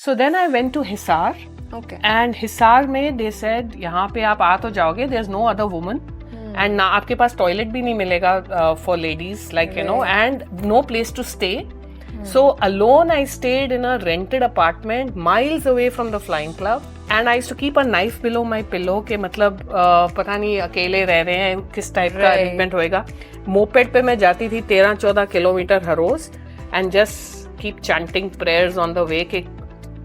So then I went to Hisar. Okay. And Hisar में they said यहाँ पे आप आ तो जाओगे, there's no other woman. And ना आपके पास टॉयलेट भी नहीं मिलेगा for ladies, like you know, and no place to stay. So alone I stayed in a rented apartment miles away from the flying club. And I used to keep a knife below my pillow के मतलब पता नहीं अकेले रह रहे हैं किस type का अरेंजमेंट होएगा. मोपेड पे मैं जाती थी 13-14 किलोमीटर हर रोज and just keep chanting prayers on the way कि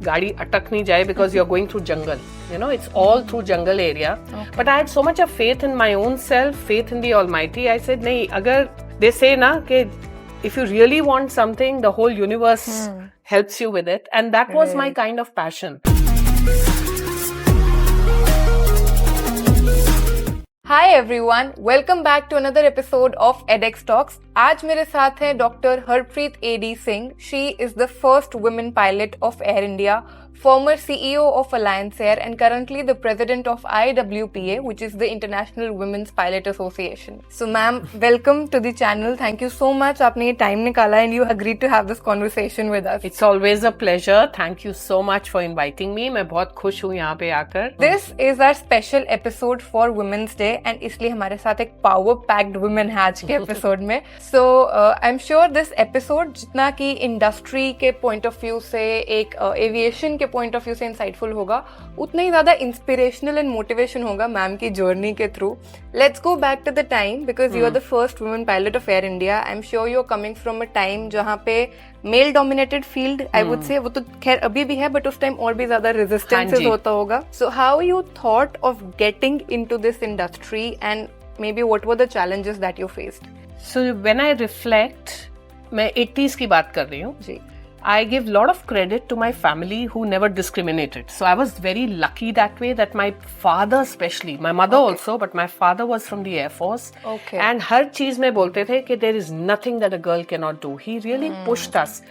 गाड़ी अटक नहीं जाए because you're going through jungle. You know, it's all through jungle area. Okay. But I had so much of faith in my own self, faith in the Almighty. I said, नहीं, अगर they say ना कि if you really want something, the whole universe helps you with it. And that was my kind of passion. Hi everyone, welcome back to another episode of edX Talks. आज मेरे साथ है doctor Harpreet एडी Singh. She is the first women pilot of Air India, former CEO of Alliance Air and currently the president of IWPA, which is the International Women's Pilot Association. So ma'am, welcome to the channel. Thank you so much. आपने ये time निकाला and you agreed to have this conversation with us. It's always a pleasure. Thank you so much for inviting me. मैं बहुत खुश हूँ यहाँ पे आकर. This is our special episode for Women's Day and इसलिए हमारे साथ एक power packed women है आज के episode में. So I'm sure this episode जितना कि industry के point of view से एक aviation के point of view से insightful होगा उतना ही ज़्यादा inspirational and motivation होगा मैम की journey के through. Let's go back to the time because you are the first women pilot of Air India. I'm sure you're coming from a time जहाँ पे male dominated field I would say वो तो खैर अभी भी है but उस time और भी ज्यादा रेजिस्टेंसेस होता होगा. So how you thought of getting into this industry and may be what were the challenges that you faced? So when I reflect, मैं 80s की बात कर रही हूँ जी. I give a lot of credit to my family who never discriminated. So I was very lucky that way that my father especially, my mother also, but my father was from the Air Force. Okay. And हर चीज में बोलते थे कि there is nothing that a girl cannot do. He really pushed us.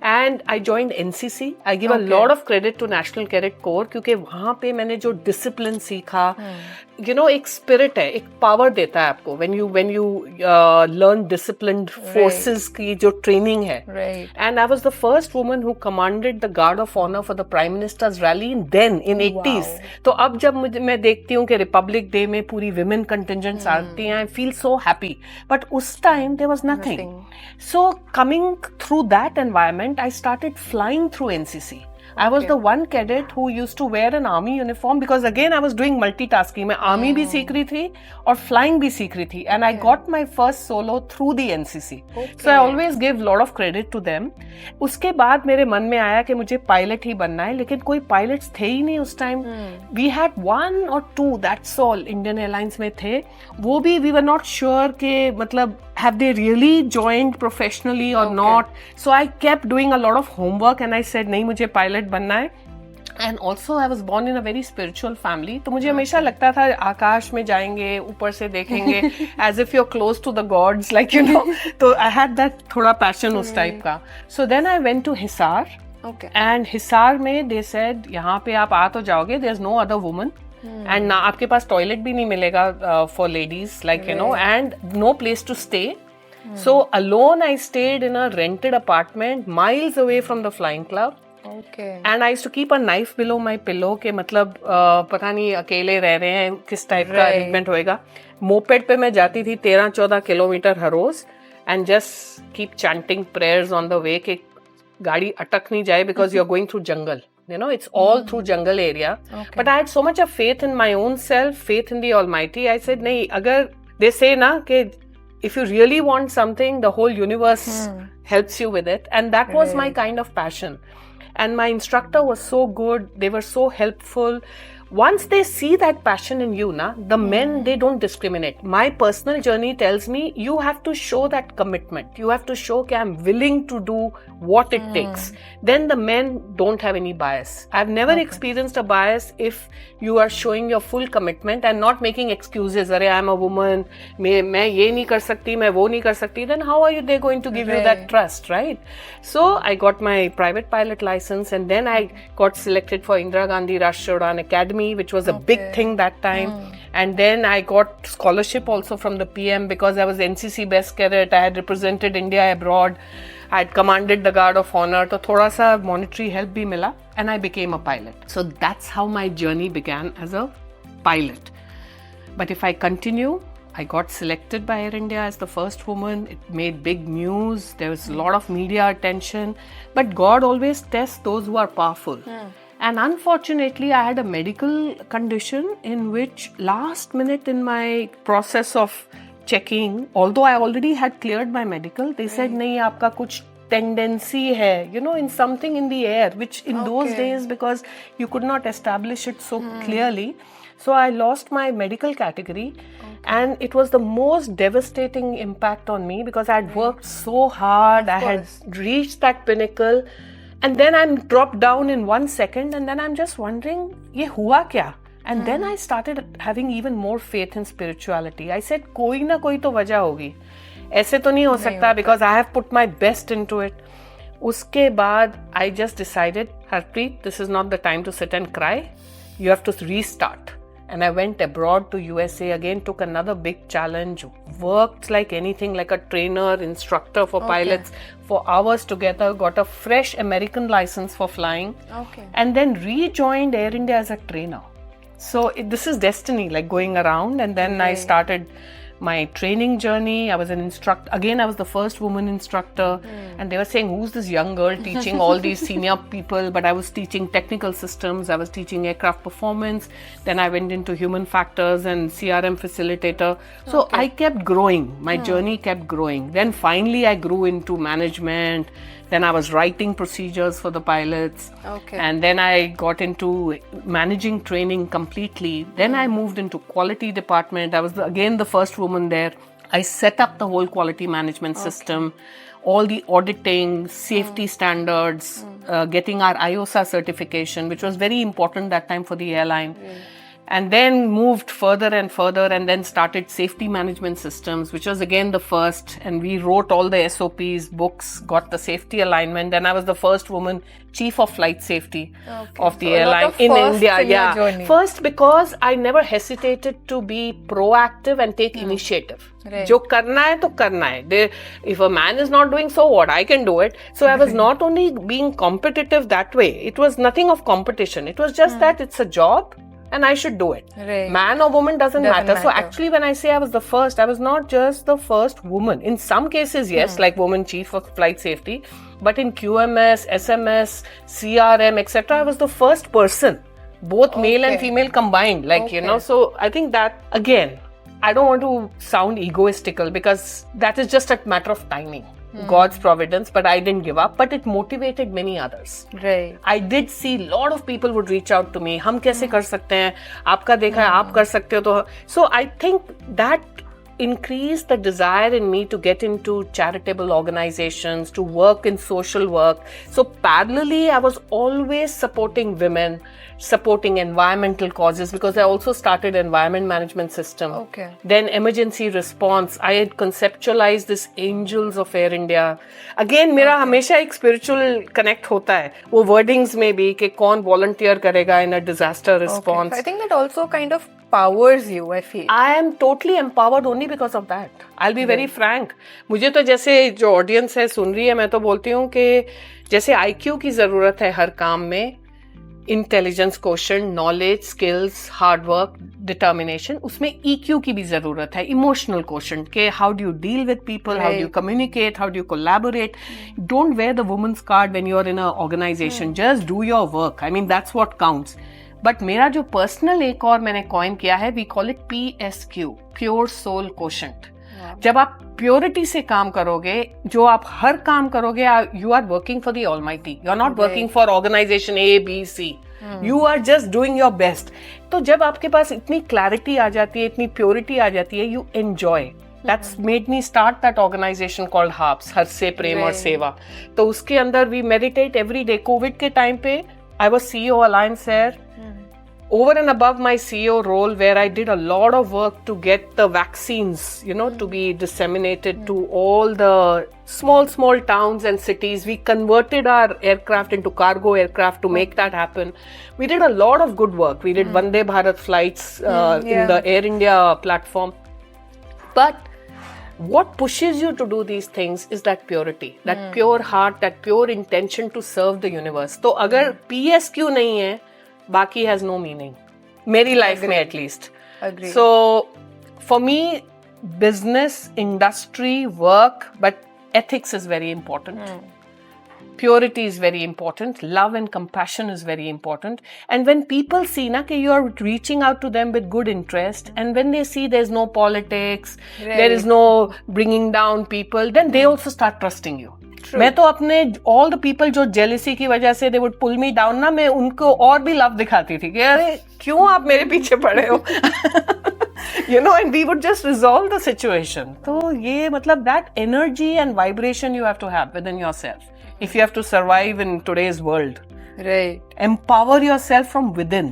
And I joined NCC. I give a lot of credit to National Cadet Corps क्योंकि वहाँ पे मैंने जो discipline सीखा, you know, एक spirit है, एक power देता है आपको when you learn disciplined forces की जो training है. Right. And I was the first woman who commanded the Guard of Honor for the Prime Minister's rally in 80s. तो अब जब मैं देखती हूँ कि Republic Day में पूरी women contingents आती हैं, I feel so happy. But उस time there was nothing. So coming through that environment, I started flying through NCC. I was the one cadet who used to wear an army uniform because again I was doing multitasking. मैं army भी सीख रही थी और flying भी सीख रही थी. And I got my first solo through the NCC. So I always give lot of credit to them. उसके बाद मेरे मन में आया कि मुझे पायलट ही बनना है, लेकिन कोई पायलट्स थे ही नहीं उस time. We had 1 or 2, that's all. Indian Airlines में थे. वो भी we were not sure कि मतलब have they really joined professionally or not. So I kept doing a lot of homework and I said नहीं मुझे पायलट बनना है. And also I was born in a very spiritual family. तो मुझे हमेशा लगता था आकाश में जाएंगे, ऊपर से देखेंगे as if you're close to the gods, like you know. तो I had that थोड़ा passion उस type का. So then I went to Hisar. Okay. And Hisar में they said यहाँ पे आप आ तो जाओगे, there's no other woman. And ना आपके पास टॉयलेट भी नहीं मिलेगा for ladies, like you know, and no place to stay. So alone I stayed in a rented apartment miles away from the flying club. Okay. And I used to keep a knife below my pillow के मतलब पता नहीं अकेले रह रहे हैं किस type का अरेंजमेंट होएगा. मोपेड पे मैं जाती थी 13-14 किलोमीटर हर रोज and just keep chanting prayers on the way कि गाड़ी अटक नहीं जाए because you're going through jungle. You know, it's all through jungle area. Okay. But I had so much of faith in my own self, faith in the Almighty. I said, नहीं, अगर they say ना कि if you really want something, the whole universe helps you with it. And that was my kind of passion. And my instructor was so good. They were so helpful. Once they see that passion in you, the men, they don't discriminate. My personal journey tells me you have to show that commitment. You have to show that I'm willing to do what it takes. Then the men don't have any bias. I've never experienced a bias if you are showing your full commitment and not making excuses. Arey, I'm a woman. मैं ये नहीं कर सकती, मैं वो नहीं कर सकती. Then how are they going to give you that trust, right? So I got my private pilot license and then I got selected for Indira Gandhi Rashtriya Udan Academy, which was a big thing that time. And then I got scholarship also from the PM because I was NCC best cadet. I had represented India abroad. I had commanded the Guard of Honor, तो थोड़ा सा monetary help भी मिला, and I became a pilot. So that's how my journey began as a pilot. But if I continue, I got selected by Air India as the first woman. It made big news. There was a lot of media attention. But God always tests those who are powerful. And unfortunately, I had a medical condition in which last minute in my process of checking, although I already had cleared my medical, they said, nahi, aapka kuch tendency hai, you know, in something in the air, which in those days, because you could not establish it so clearly. So I lost my medical category, and it was the most devastating impact on me because I had worked so hard, I had reached that pinnacle, and then I'm dropped down in 1 second, and then I'm just wondering, ye hua kya? And then I started having even more faith in spirituality. I said, koi na koi to wajah hogi. ऐसे तो नहीं हो सकता because I have put my best into it. उसके बाद I just decided, Harpreet, this is not the time to sit and cry. You have to restart. And I went abroad to USA again, took another big challenge, worked like anything, like a trainer, instructor for pilots for hours together, got a fresh American license for flying, and then rejoined Air India as a trainer. So this is destiny, like going around. And then I started my training journey. I was an instructor. Again, I was the first woman instructor. And they were saying, who's this young girl teaching all these senior people? But I was teaching technical systems. I was teaching aircraft performance. Then I went into human factors and CRM facilitator. So I kept growing. My journey kept growing. Then finally I grew into management. Then I was writing procedures for the pilots. And then I got into managing training completely. Then I moved into quality department. I was again the first woman there. I set up the whole quality management system, all the auditing, safety standards, getting our IOSA certification, which was very important that time for the airline. And then moved further and further, and then started safety management systems, which was again the first. And we wrote all the SOPs, books, got the safety alignment. Then I was the first woman chief of flight safety of the airline in India. First, because I never hesitated to be proactive and take initiative. जो करना है तो करना है. If a man is not doing so, what? I can do it. So I was not only being competitive that way. It was nothing of competition. It was just that it's a job. And I should do it. Man or woman doesn't matter. So actually when I say I was the first, I was not just the first woman. In some cases, yes, like woman chief of flight safety. But in QMS, SMS, CRM, etc., I was the first person. Both male and female combined. Like, you know, so I think that, again, I don't want to sound egoistical because that is just a matter of timing. God's providence, but I didn't give up. But it motivated many others. Right. I did see a lot of people would reach out to me. हम कैसे कर सकते हैं? आपका देखा है, आप कर सकते हो तो. So I think that increased the desire in me to get into charitable organizations, to work in social work. So parallelly, I was always supporting women, supporting environmental causes because I also started environment management system. Then emergency response. I had conceptualized this Angels of Air India. Again, मेरा हमेशा एक spiritual connect होता है. वो wordings में भी कि कौन volunteer करेगा in a disaster response. I think that also kind of powers you, I feel. I am totally empowered only because of that. I'll be very frank. मुझे तो जैसे जो audience है सुन रही है, मैं तो बोलती हूँ कि जैसे IQ की जरूरत है हर काम में, intelligence quotient, knowledge, skills, hard work, determination, उसमें EQ की भी जरूरत है, इमोशनल क्वोशंट के how do you deal with people, how do you communicate, how do you collaborate. Don't wear the women's card when you are in a organisation, just do your work. I mean that's what counts. But मेरा जो personal एक और मैंने coin किया है, we call it PSQ, pure soul quotient. जब आप purity से काम करोगे, जो आप हर काम करोगे, you are working for the almighty. You are not working for organisation ABC. You are just doing your best. तो जब आपके पास इतनी क्लैरिटी आ जाती है, इतनी प्योरिटी आ जाती है, you enjoy. That's made me start that organization called HARPS, हर से प्रेम और सेवा. तो उसके अंदर we meditate every day. Covid के टाइम पे I was CEO Alliance Air. Over and above my CEO role, where I did a lot of work to get the vaccines, you know, to be disseminated to all the small towns and cities. We converted our aircraft into cargo aircraft to make that happen. We did a lot of good work. We did Vande Bharat flights in the Air India platform. But what pushes you to do these things is that purity, that pure heart, that pure intention to serve the universe. तो अगर PSQ नहीं है, बाकी has no meaning. मेरी life में at least. Agree. So for me, business, industry, work, but ethics is very important. Purity is very important. Love and compassion is very important. And when people see na कि you are reaching out to them with good interest, and when they see there's no politics, there is no bringing down people, then they also start trusting you. मैं तो अपने all the people जो jealousy की वजह से they would pull me down ना, मैं उनको और भी love दिखाती थी कि अरे क्यों आप मेरे पीछे पड़े हो. You know, and we would just resolve the situation. तो ये मतलब that energy and vibration you have to have within yourself if you have to survive in today's world. Right. Empower yourself from within.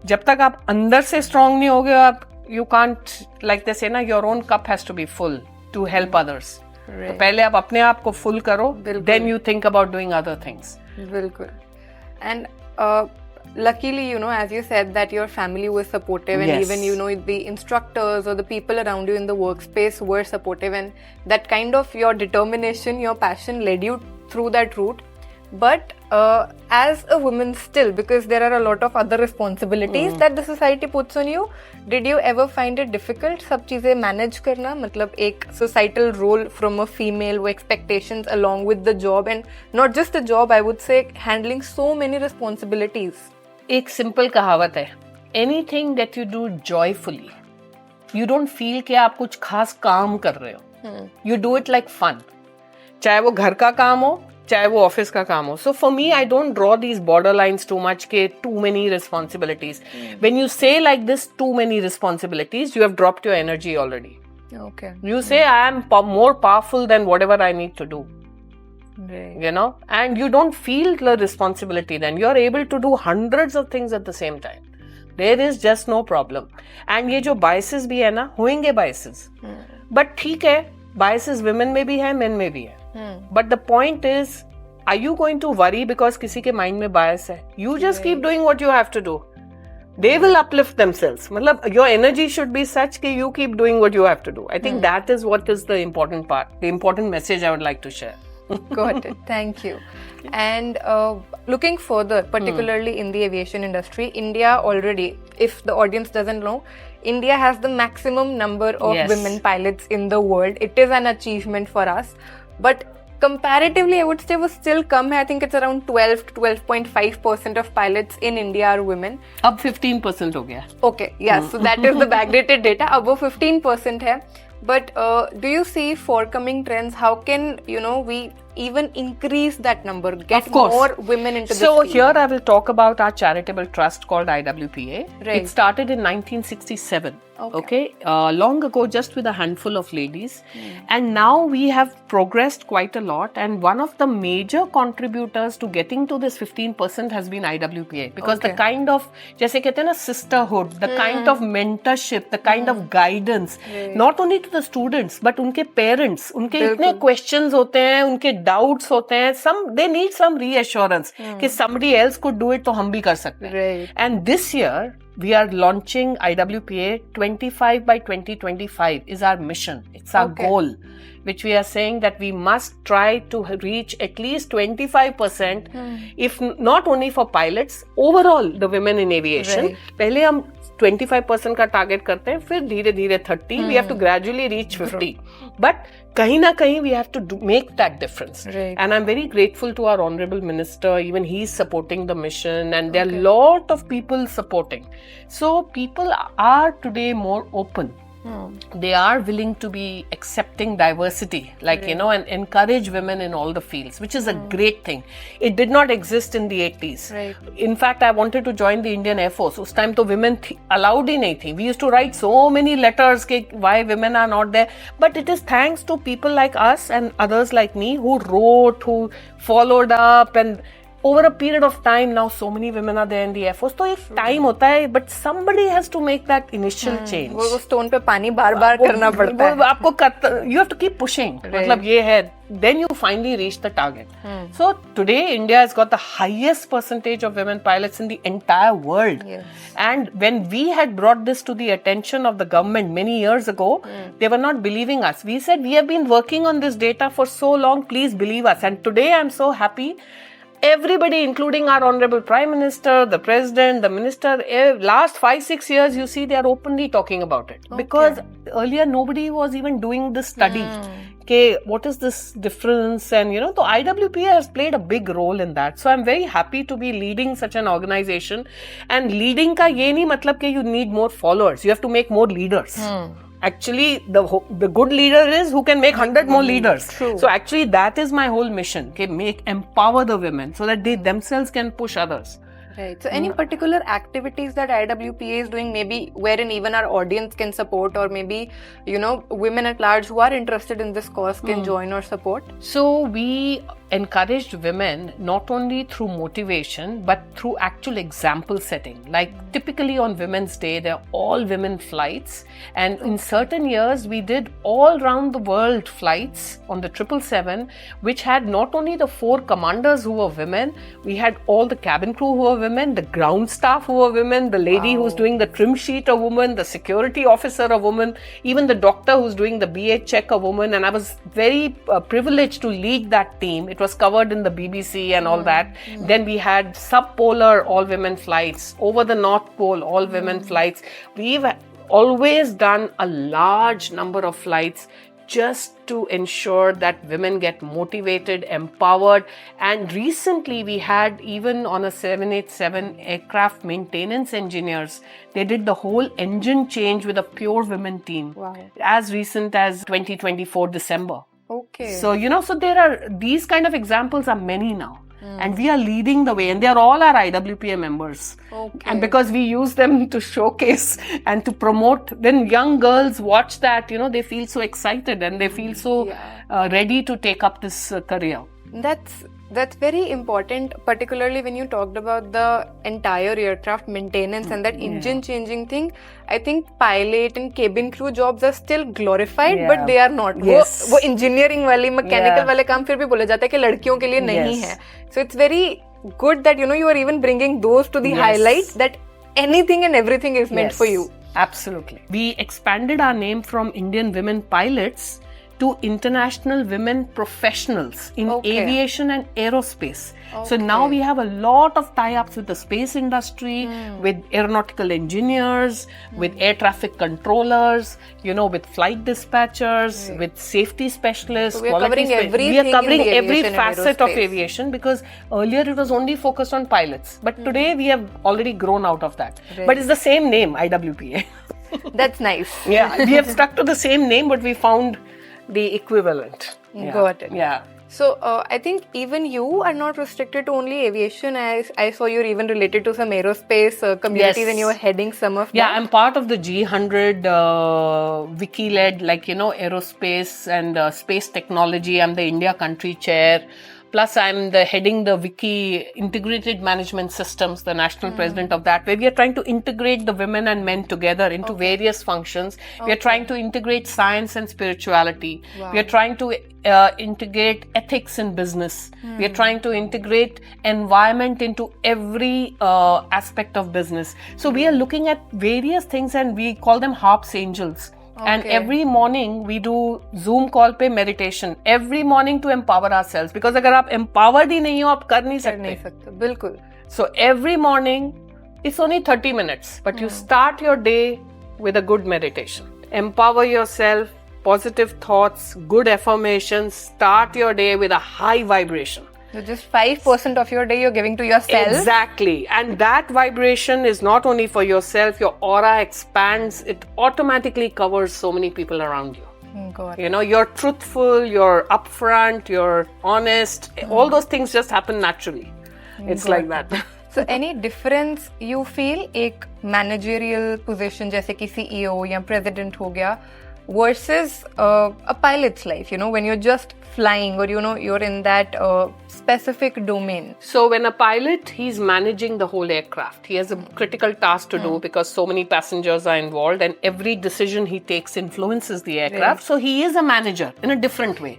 जब तक आप अंदर से strong नहीं होगे, आप you can't, like they say ना, your own cup has to be full to help others. Right. तो पहले आप अपने आप को full करो, then you think about doing other things. बिल्कुल. And luckily, you know, as you said, that your family was supportive, and Yes. even, you know, the instructors or the people around you in the workspace were supportive, and that kind of your determination, your passion led you through that route. But as a woman still, because there are a lot of other responsibilities that the society puts on you, did you ever find it difficult सब चीजें manage करना, मतलब एक societal role from a female, वो expectations along with the job, and not just the job, I would say handling so many responsibilities. एक simple कहावत है, anything that you do joyfully, you don't feel कि आप कुछ खास काम कर रहे हो. You do it like fun. चाहे वो घर का काम हो, चाहे वो ऑफिस का काम हो. So for me, I don't draw these borderlines too much के too many responsibilities. When you say like this, too many responsibilities, you have dropped your energy already. Okay. You say, I am more powerful than whatever I need to do. Right. You know, and you don't feel the responsibility, then you're able to do hundreds of things at the same time. There is just no problem. And ये जो biases भी है ना, होंगे biases. But ठीक है, biases women में भी है, men में भी है. But the point is, are you going to worry because किसी के mind में bias है? You just keep doing what you have to do. They will uplift themselves. मतलब your energy should be such that you keep doing what you have to do. I think that is what is the important part, the important message I would like to share. Got it. Thank you. And looking further, particularly in the aviation industry, India already, if the audience doesn't know, India has the maximum number of Yes. women pilots in the world. It is an achievement for us. But comparatively, I would say was still come. I think it's around 12 to 12.5% of pilots in India are women. अब 15% हो गया. Okay, yeah, so that is the backdated data. Above 15% hai. But do you see forthcoming trends? How can, you know, we even increase that number, get Of course. more women into this So field? here I will talk about our charitable trust called IWPA. Right. It started in 1967. Okay. Long ago, just with a handful of ladies. And now we have progressed quite a lot. And one of the major contributors to getting to this 15% has been IWPA. Because the kind of, जैसे कहते हैं ना, sisterhood, the kind of mentorship, the kind of guidance, not only to the students, but उनके parents, उनके इतने questions होते हैं, उनके doubts होते हैं, they need some reassurance कि somebody else could do it, तो हम भी कर सकते हैं. Right. And this year, we are launching IWPA 25 by 2025 is our mission. It's our goal, which we are saying that we must try to reach at least 25%, if not only for pilots, overall the women in aviation. Right. पहले हम 25% का target करते हैं, फिर धीरे धीरे 30, we have to gradually reach 50. But कहीं ना कहीं we have to make that difference. Right. And I'm very grateful to our honorable minister. Even he's supporting the mission, and there are a lot of people supporting. So people are today more open. They are willing to be accepting diversity, like, you know, and encourage women in all the fields, which is a great thing. It did not exist in the 80s. Right. In fact, I wanted to join the Indian Air Force. Us time to women allowed ही नहीं थी. We used to write so many letters कि why women are not there. But it is thanks to people like us and others like me who wrote, who followed up, and over a period of time now so many women are there in the Air Force. तो एक time होता है, but somebody has to make that initial change. वो stone पे पानी बार-बार करना पड़ता है. आपको you have to keep pushing. मतलब ये है, then you finally reach the target. So today India has got the highest percentage of women pilots in the entire world. Yes. And when we had brought this to the attention of the government many years ago, they were not believing us. We said, we have been working on this data for so long, please believe us. And today I'm so happy. Everybody, including our Honorable Prime Minister, the President, the Minister, last 5-6 years, you see, they are openly talking about it. Okay. Because earlier, nobody was even doing this study. Okay, what is this difference? And, you know, the IWPA has played a big role in that. So, I'm very happy to be leading such an organization. And leading ka ye nahi matlab ke you need more followers. You have to make more leaders. Actually, the good leader is who can make 100 more leaders. True. So actually, that is my whole mission. Okay, empower the women so that they themselves can push others. Right. So any particular activities that IWPA is doing, maybe wherein even our audience can support, or maybe, you know, women at large who are interested in this cause can join or support? So we encouraged women not only through motivation but through actual example setting. Like typically on Women's Day, there are all women flights, and in certain years we did all round the world flights on the 777, which had not only the 4 commanders who were women, we had all the cabin crew who were women, the ground staff who were women, the lady who's doing the trim sheet a woman, the security officer a woman, even the doctor who's doing the BA check a woman. And I was very privileged to lead that team. It was covered in the BBC and all that. Then we had subpolar all-women flights, over the North Pole all-women flights. We've always done a large number of flights just to ensure that women get motivated, empowered. And recently we had, even on a 787 aircraft maintenance engineers, they did the whole engine change with a pure women team. Wow. As recent as 2024 December. Okay. So, you know, so there are, these kind of examples are many now. And we are leading the way, and they are all our IWPA members. Okay. And because we use them to showcase and to promote, then young girls watch that, you know, they feel so excited and they feel so ready to take up this career. That's very important, particularly when you talked about the entire aircraft maintenance and that engine changing thing. I think pilot and cabin crew jobs are still glorified, but they are not. Yes. वो engineering वाली, mechanical वाले काम फिर भी बोले जाते हैं कि लड़कियों के लिए नहीं है. So it's very good that, you know, you are even bringing those to the highlights, that anything and everything is meant for you. Absolutely. We expanded our name from Indian women pilots to international women professionals in aviation and aerospace. So now we have a lot of tie-ups with the space industry, with aeronautical engineers, with air traffic controllers, you know, with flight dispatchers, with safety specialists. So we are covering everything. We are covering in the every aviation facet of aerospace. Aviation, because earlier it was only focused on pilots. But today we have already grown out of that. But it's the same name, IWPA. That's nice. Yeah, we have stuck to the same name, but we found the equivalent. Got it. Yeah. So I think even you are not restricted to only aviation. I saw you're even related to some aerospace communities, and you are heading some of them. Yeah, I'm part of the G100 wiki-led, like, you know, aerospace and space technology. I'm the India country chair. Plus, I'm heading the Wiki Integrated Management Systems, the national president of that, where we are trying to integrate the women and men together into various functions. We are trying to integrate science and spirituality. We are trying to integrate ethics in business. We are trying to integrate environment into every aspect of business. So we are looking at various things, and we call them Harps Angels. And every morning we do Zoom call पे meditation every morning to empower ourselves, because अगर आप empowered ही नहीं हो, आप कर नहीं सकते. बिल्कुल. So every morning it's only 30 minutes, but you start your day with a good meditation. Empower yourself, positive thoughts, good affirmations. Start your day with a high vibration. So just 5% of your day you're giving to yourself. Exactly. And that vibration is not only for yourself, your aura expands, it automatically covers so many people around you. God. You know, you're truthful, you're upfront, you're honest. All those things just happen naturally. It's like that. So any difference you feel, एक managerial position जैसे कि CEO या president हो गया, versus a pilot's life, when you're just flying or, you're in that specific domain? So when a pilot, he's managing the whole aircraft. He has a critical task to do because so many passengers are involved and every decision he takes influences the aircraft. So he is a manager in a different way.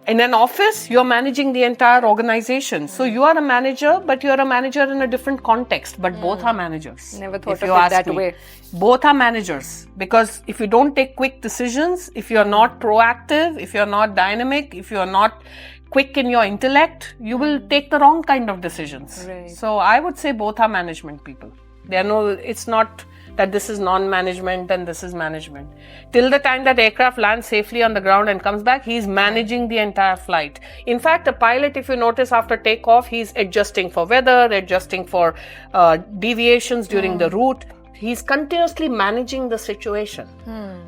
In an office, you're managing the entire organization. So you are a manager, but you're a manager in a different context. But both are managers. Never thought if of you it ask that me. way. Both are managers, because if you don't take quick decisions, if you're not proactive, if you're not dynamic, if you're not quick in your intellect, you will take the wrong kind of decisions. Right. So I would say both are management people. It's not that this is non-management and this is management. Till the time that aircraft lands safely on the ground and comes back, he's managing the entire flight. In fact, a pilot, if you notice after takeoff, he's adjusting for weather, adjusting for deviations during the route. He's continuously managing the situation.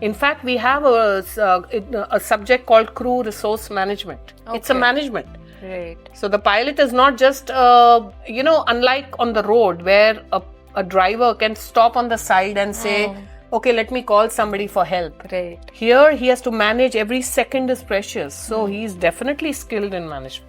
In fact, we have a subject called crew resource management. It's a management. Right. So the pilot is not just, unlike on the road where a driver can stop on the side and say, okay, let me call somebody for help. Right. Here, he has to manage. Every second is precious. So he's definitely skilled in management.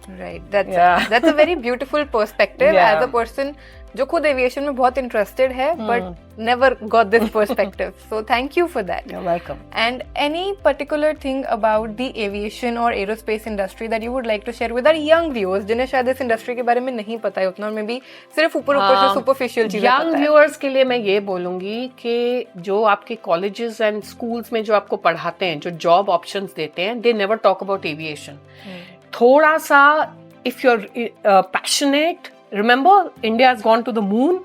Right. That's a very beautiful perspective as a person जो खुद aviation में बहुत interested है but never got this perspective. So thank you for that. You're welcome. And any particular thing about the aviation or aerospace industry that you would like to share with our young viewers जिन्हें शायद इस industry के बारे में नहीं पता है उतना और मे बी सिर्फ ऊपर से सुपरफिशियल चीजें पता है. यंग व्यूअर्स के लिए मैं ये बोलूंगी कि जो आपके कॉलेजेस एंड स्कूल्स में जो आपको पढ़ाते हैं, जो जॉब ऑप्शंस देते हैं, they never talk about aviation. थोड़ा सा if you're passionate, remember India has gone to the moon.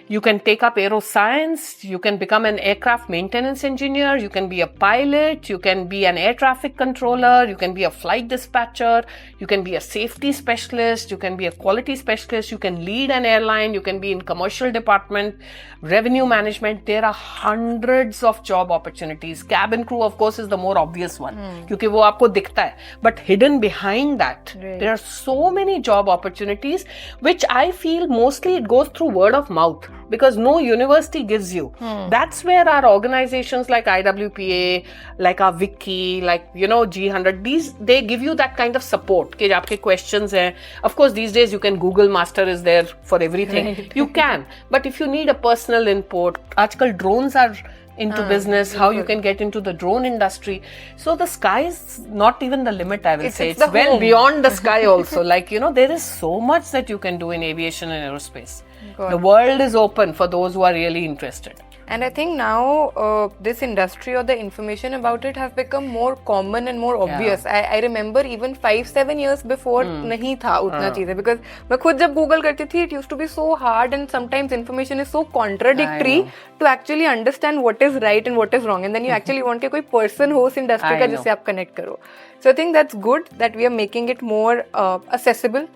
You can take up aeroscience, you can become an aircraft maintenance engineer, you can be a pilot, you can be an air traffic controller, you can be a flight dispatcher, you can be a safety specialist, you can be a quality specialist, you can lead an airline, you can be in commercial department, revenue management. There are hundreds of job opportunities. Cabin crew, of course, is the more obvious one, क्योंकि वो आपको दिखता है. But hidden behind that, there are so many job opportunities, which I feel mostly it goes through word of mouth. Because no university gives you. That's where our organizations like IWPA, like our Wiki, like, G100, they give you that kind of support. कि आपके questions हैं. Of course, these days you can Google Master is there for everything. Right. You can. But if you need a personal input, आजकल drones are into business, how you can get into the drone industry. So the sky is not even the limit, I will say. It's well beyond the sky also. Like, there is so much that you can do in aviation and aerospace. The world is open for those who are really interested. And I think now this industry or the information about it have become more common and more obvious. I remember even 5-7 years before नहीं था उतना चीजें, because मैं खुद जब Google करती थी, it used to be so hard and sometimes information is so contradictory to actually understand what is right and what is wrong, and then you actually want कि कोई person हो उस industry का जिससे आप connect करो. So I think that's good that we are making it more accessible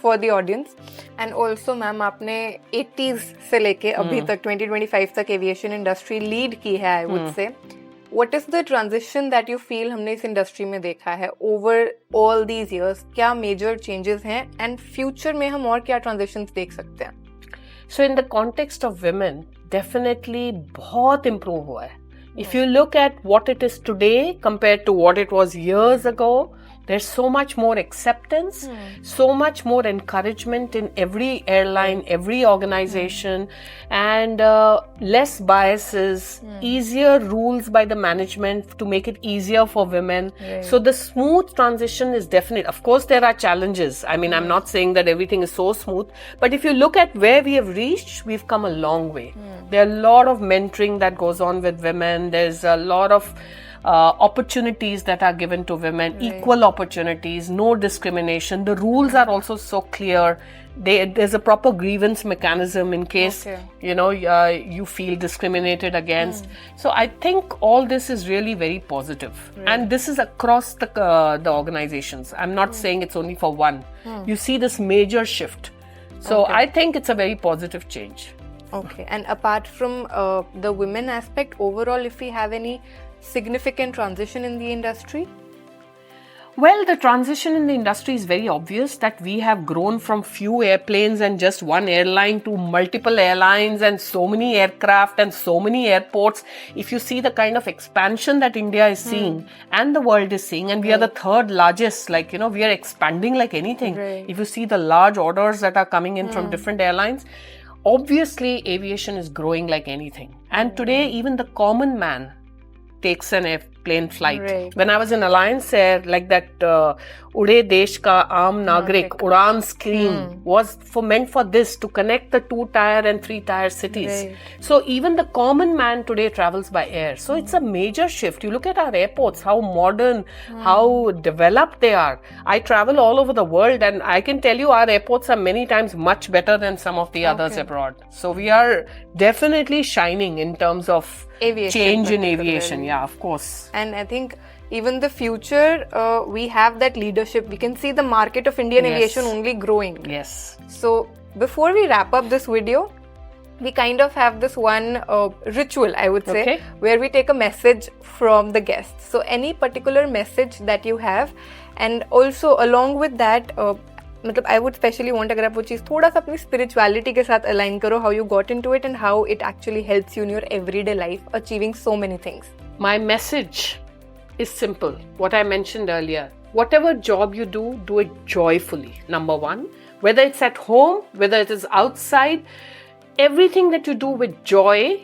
for the audience. And also ma'am आपने 80s से लेके अभी तक 2025 तक एविएशन इंडस्ट्री लीड की है, I would say. What is the transition that you feel हमने इस इंडस्ट्री में देखा है over all these years? क्या major changes हैं and future में हम और क्या transitions देख सकते हैं? So in the context of women, definitely बहुत improve हुआ है. If you look at what it is today compared to what it was years ago, there's so much more acceptance, so much more encouragement in every airline, every organization, and less biases, easier rules by the management to make it easier for women. Right. So the smooth transition is definite. Of course, there are challenges. I mean, I'm not saying that everything is so smooth, but if you look at where we have reached, we've come a long way. There are a lot of mentoring that goes on with women. There's a lot of opportunities that are given to women, equal opportunities, no discrimination. The rules are also so clear. There's a proper grievance mechanism in case you feel discriminated against. So I think all this is really very positive, and this is across the organizations. I'm not saying it's only for one. You see this major shift. So I think it's a very positive change. Okay, and apart from the women aspect, overall, if we have any significant transition in the industry? Well, the transition in the industry is very obvious that we have grown from few airplanes and just one airline to multiple airlines and so many aircraft and so many airports. If you see the kind of expansion that India is seeing and the world is seeing, and we are the third largest, like, we are expanding like anything. Right. If you see the large orders that are coming in from different airlines, obviously aviation is growing like anything. And today, even the common man takes an airplane flight. Right. When I was in Alliance Air, like that Ude Desh Ka Aam Nagrik, Udan scheme was meant for this, to connect the 2-tier and 3-tier cities. Right. So even the common man today travels by air. So it's a major shift. You look at our airports, how modern, how developed they are. I travel all over the world and I can tell you our airports are many times much better than some of the others abroad. So we are definitely shining in terms of Aviation change in particularly. aviation. Yeah, of course. And I think even the future, we have that leadership. We can see the market of Indian Yes. aviation only growing. Yes. So before we wrap up this video, we kind of have this one ritual, I would say, Okay. where we take a message from the guests. So any particular message that you have, and also along with that, मतलब I would specially want अगर आप वो चीज़ थोड़ा सा अपनी spirituality के साथ align करो, how you got into it and how it actually helps you in your everyday life achieving so many things. My message is simple. What I mentioned earlier. Whatever job you do it joyfully. Number one. Whether it's at home, whether it is outside, everything that you do with joy,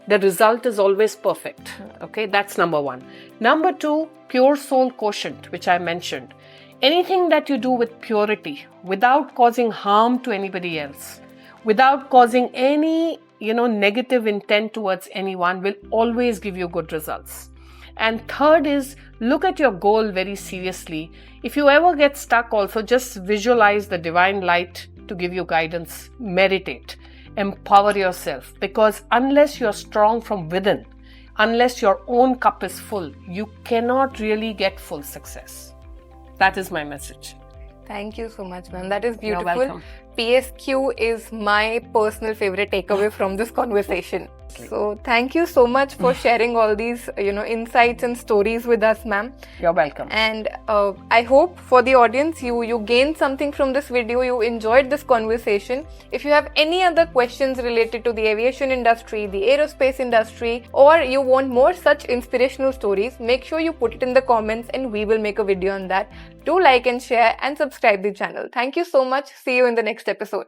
the result is always perfect. Okay, that's number one. Number two, pure soul quotient, which I mentioned. Anything that you do with purity, without causing harm to anybody else, without causing any, negative intent towards anyone, will always give you good results. And third is, look at your goal very seriously. If you ever get stuck also, just visualize the divine light to give you guidance. Meditate. Empower yourself. Because unless you're strong from within, unless your own cup is full, you cannot really get full success. That is my message. Thank you so much, ma'am. That is You're beautiful. welcome. PSQ is my personal favorite takeaway from this conversation. So thank you so much for sharing all these, insights and stories with us, ma'am. You're welcome. And I hope for the audience, you gained something from this video. You enjoyed this conversation. If you have any other questions related to the aviation industry, the aerospace industry, or you want more such inspirational stories, make sure you put it in the comments and we will make a video on that. Do like and share and subscribe the channel. Thank you so much. See you in the next episode.